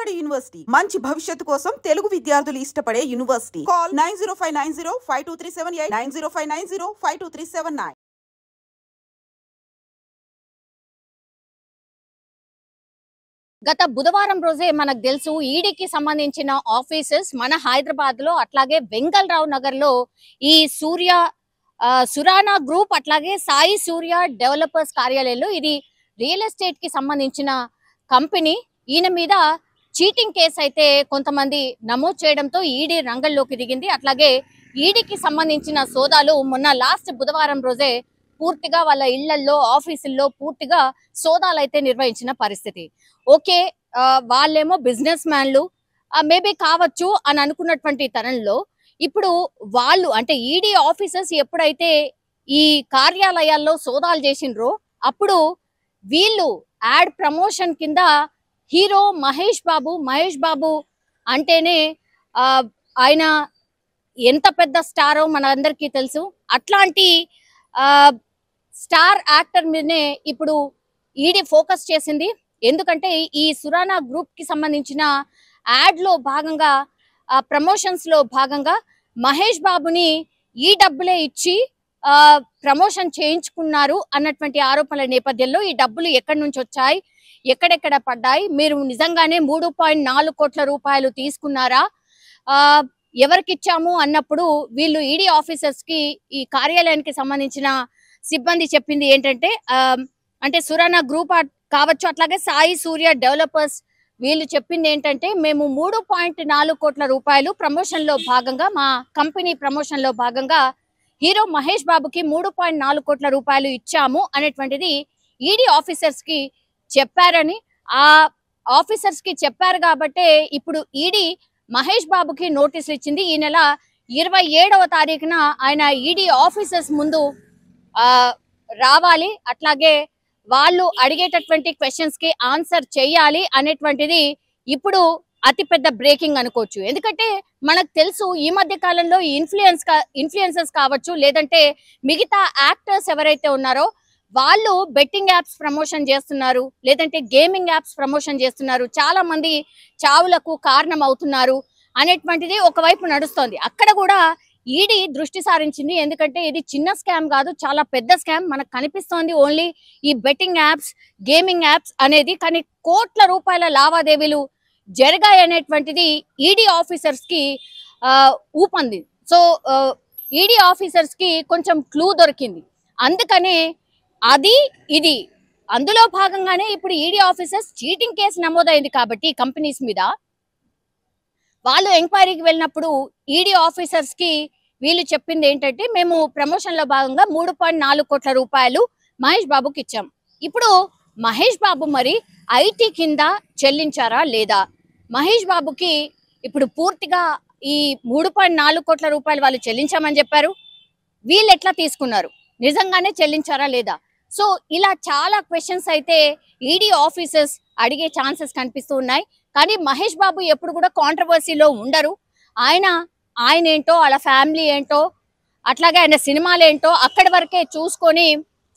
Vijayawada university మంచి భవిష్యత్తు కోసం తెలుగు విద్యార్థులు ఇష్టపడే యూనివర్సిటీ. కాల్ 9059052378 9059052379. గత బుధవారం రోజే మనకు తెలుసు ఈడీకి సంబంధించిన ఆఫీసెస్ మన హైదరాబాద్ లో అట్లాగే వెంగళరావు నగర్ లో ఈ సురానా గ్రూప్ అట్లాగే సాయి సూర్య డెవలపర్స్ కార్యాలయంలో ఇది రియల్ ఎస్టేట్ కి సంబంధించిన కంపెనీ. ఈయన మీద చీటింగ్ కేసు అయితే కొంతమంది నమోదు చేయడంతో ఈడీ రంగంలోకి దిగింది. అట్లాగే ఈడీకి సంబంధించిన సోదాలు మొన్న లాస్ట్ బుధవారం రోజే పూర్తిగా వాళ్ళ ఇళ్లలో ఆఫీసుల్లో పూర్తిగా సోదాలు అయితే నిర్వహించిన పరిస్థితి. ఓకే, వాళ్ళేమో బిజినెస్ మ్యాన్లు మేబీ కావచ్చు అని అనుకున్నటువంటి తరంలో ఇప్పుడు వాళ్ళు అంటే ఈడీ ఆఫీసర్స్ ఎప్పుడైతే ఈ కార్యాలయాల్లో సోదాలు చేసిండ్రో అప్పుడు వీళ్ళు యాడ్ ప్రమోషన్ కింద హీరో మహేష్ బాబు అంటేనే ఆయన ఎంత పెద్ద స్టారో మన అందరికీ తెలుసు. అట్లాంటి స్టార్ యాక్టర్ మీదనే ఇప్పుడు ఈడీ ఫోకస్ చేసింది. ఎందుకంటే ఈ సురానా గ్రూప్ కి సంబంధించిన యాడ్ లో భాగంగా ప్రమోషన్స్ లో భాగంగా మహేష్ బాబుని ఈ డబ్బులే ఇచ్చి ప్రమోషన్ చేయించుకున్నారు అన్నటువంటి ఆరోపణల నేపథ్యంలో ఈ డబ్బులు ఎక్కడి నుంచి వచ్చాయి, ఎక్కడెక్కడ పడ్డాయి, మీరు నిజంగానే 3.4 కోట్ల రూపాయలు తీసుకున్నారా, ఎవరికి ఇచ్చాము అన్నప్పుడు వీళ్ళు ఈడీ ఆఫీసర్స్ కి ఈ కార్యాలయానికి సంబంధించిన సిబ్బంది చెప్పింది ఏంటంటే అంటే సురానా గ్రూప్ కావచ్చు అట్లాగే సాయి సూర్య డెవలపర్స్ వీళ్ళు చెప్పింది ఏంటంటే మేము 3.4 కోట్ల రూపాయలు ప్రమోషన్ లో భాగంగా మా కంపెనీ ప్రమోషన్ లో భాగంగా హీరో మహేష్ బాబుకి 3.4 కోట్ల రూపాయలు ఇచ్చాము అనేటువంటిది ఈడీ ఆఫీసర్స్ కి చెప్పారని, ఆ ఆఫీసర్స్ కి చెప్పారు కాబట్టే ఇప్పుడు ఈడీ మహేష్ బాబుకి నోటీసులు ఇచ్చింది. ఈ నెల 27వ తారీఖున ఆయన ఈడీ ఆఫీసర్స్ ముందు రావాలి, అట్లాగే వాళ్ళు అడిగేటటువంటి క్వశ్చన్స్ కి ఆన్సర్ చేయాలి అనేటువంటిది ఇప్పుడు అతిపెద్ద బ్రేకింగ్ అనుకోవచ్చు. ఎందుకంటే మనకు తెలుసు ఈ మధ్య కాలంలో ఇన్ఫ్లుయెన్సర్స్ కావచ్చు లేదంటే మిగతా యాక్టర్స్ ఎవరైతే ఉన్నారో వాళ్ళు బెట్టింగ్ యాప్స్ ప్రమోషన్ చేస్తున్నారు, లేదంటే గేమింగ్ యాప్స్ ప్రమోషన్ చేస్తున్నారు, చాలా మంది చావులకు కారణం అవుతున్నారు అనేటువంటిది ఒకవైపు నడుస్తోంది. అక్కడ కూడా ఈడీ దృష్టి సారించింది. ఎందుకంటే ఇది చిన్న స్కామ్ కాదు, చాలా పెద్ద స్కామ్. మనకు కనిపిస్తోంది ఓన్లీ ఈ బెట్టింగ్ యాప్స్ గేమింగ్ యాప్స్ అనేది, కానీ కోట్ల రూపాయల లావాదేవీలు జరిగాయి అనేటువంటిది ఈడీ ఆఫీసర్స్ కి ఊపంది. సో ఈడీ ఆఫీసర్స్ కి కొంచెం క్లూ దొరికింది, అందుకనే అది ఇది అందులో భాగంగానే ఇప్పుడు ఈడీ ఆఫీసర్స్ చీటింగ్ కేసు నమోదైంది కాబట్టి కంపెనీస్ మీద వాళ్ళు ఎంక్వైరీకి వెళ్ళినప్పుడు ఈడీ ఆఫీసర్స్ కి వీళ్ళు చెప్పింది ఏంటంటే మేము ప్రమోషన్ లో భాగంగా 3.4 కోట్ల రూపాయలు మహేష్ బాబుకి ఇచ్చాం. ఇప్పుడు మహేష్ బాబు మరి ఐటీ కింద చెల్లించారా లేదా, మహేష్ బాబుకి ఇప్పుడు పూర్తిగా ఈ 3.4 కోట్ల రూపాయలు వాళ్ళు చెల్లించామని చెప్పారు, వీళ్ళు ఎట్లా తీసుకున్నారు, నిజంగానే చెల్లించారా లేదా. సో ఇలా చాలా క్వశ్చన్స్ అయితే ఈడీ ఆఫీసర్స్ అడిగే ఛాన్సెస్ కనిపిస్తూ ఉన్నాయి. కానీ మహేష్ బాబు ఎప్పుడు కూడా కాంట్రవర్సీలో ఉండరు. ఆయన ఏంటో వాళ్ళ ఫ్యామిలీ ఏంటో అట్లాగే ఆయన సినిమాలు ఏంటో అక్కడి వరకే చూసుకొని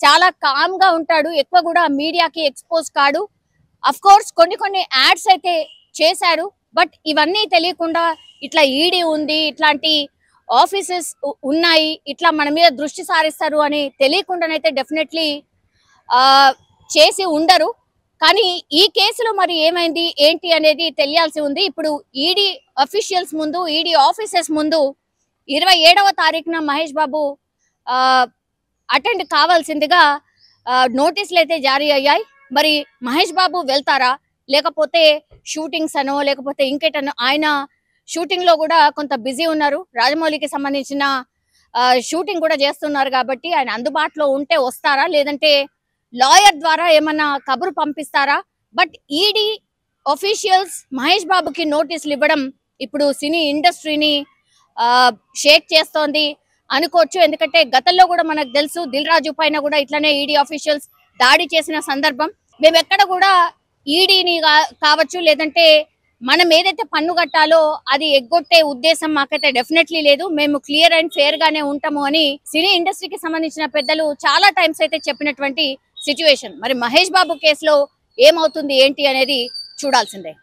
చాలా కామ్ గా ఉంటాడు, ఎక్కువ కూడా మీడియాకి ఎక్స్పోజ్ కాడు. అఫ్ కోర్స్ కొన్ని యాడ్స్ అయితే చేశాడు, బట్ ఇవన్నీ తెలియకుండా ఇట్లా ఈడీ ఉంది, ఇట్లాంటి ఆఫీసెస్ ఉన్నాయి, ఇట్లా మన మీద దృష్టి సారిస్తారు అని తెలియకుండానైతే డెఫినెట్లీ చేసి ఉండరు. కానీ ఈ కేసులో మరి ఏమైంది ఏంటి అనేది తెలియాల్సి ఉంది. ఇప్పుడు ఈడీ అఫీషియల్స్ ముందు ఈడీ ఆఫీసర్స్ ముందు 27వ తారీఖున మహేష్ బాబు అటెండ్ కావాల్సిందిగా నోటీసులు అయితే జారీ అయ్యాయి. మరి మహేష్ బాబు వెళ్తారా, లేకపోతే షూటింగ్స్ అనో లేకపోతే ఇంకేటనో, ఆయన షూటింగ్ లో కూడా కొంత బిజీ ఉన్నారు, రాజమౌళికి సంబంధించిన షూటింగ్ కూడా చేస్తున్నారు కాబట్టి ఆయన అందుబాటులో ఉంటే వస్తారా, లేదంటే లాయర్ ద్వారా ఏమన్నా కబురు పంపిస్తారా. బట్ ఈడీ ఆఫీషియల్స్ మహేష్ బాబుకి నోటీసులు ఇవ్వడం ఇప్పుడు సినీ ఇండస్ట్రీని షేక్ చేస్తోంది అనుకోవచ్చు. ఎందుకంటే గతంలో కూడా మనకు తెలుసు దిల్ రాజు పైన కూడా ఇట్లానే ఈడీ ఆఫీషియల్స్ దాడి చేసిన సందర్భం. మేము ఎక్కడ కూడా ఈడీని కావచ్చు లేదంటే మనం ఏదైతే పన్ను కట్టాలో అది ఎగ్గొట్టే ఉద్దేశం మాకైతే డెఫినెట్లీ లేదు, మేము క్లియర్ అండ్ ఫేర్ గానే ఉంటాము అని సినీ ఇండస్ట్రీకి సంబంధించిన పెద్దలు చాలా టైమ్స్ అయితే చెప్పినటువంటి సిచ్యువేషన్. మరి మహేష్ బాబు కేసులో ఏమవుతుంది ఏంటి అనేది చూడాల్సిందే.